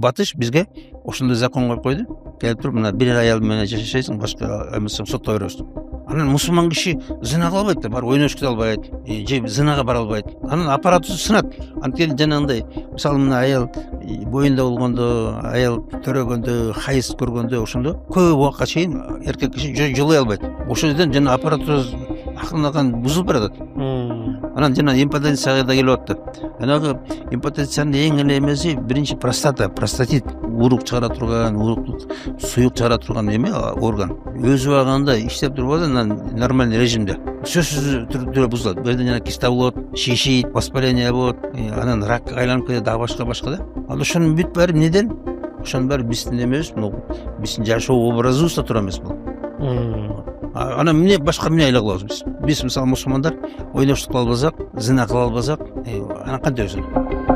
батыш бизге ошондой закон коюп койду. Келип туруп мына бир аял менен жашайсың, башка эмесең сотто беребиз. Анан мусулман киши зына кыла албайт да, барып ойнош кете албайт, же зынага бара албайт. Анан аппаратыбыз сынат. Анткени жанагындай, мисалы мына аял боюнда болгондо, аял төрөгөндө, хайыз көргөндө, ошондо көп убакка чейин эркек киши жолой албайт. Ошол жерден жана аппаратыбыз акырын бузулуп баратат. Анан жана импотенцияга да келип атты. Анагы импотенциянын эң эле эмеси биринчи простата, простатит, урук чыгара турган, уруктук суюк чыгара турган эме орган. Өз убагында иштеп турбады, нормальный режимде. Сөзсүз түрдө бузулат. Бу жерде жана киста болот, шишийт, воспаление болот, анан ракка айланып кетет, дагы башка да. Ал ошонун бүт баары эмнеден? Ошонун баары биздин эмебиз, биздин жашоо образыбызда тура эмес бул. Анан эмне башка эмне айла кылабыз биз? Биз мисалы мусулмандар ойноштук кыла албасак, зына кыла албасак, анан кантип өсөт?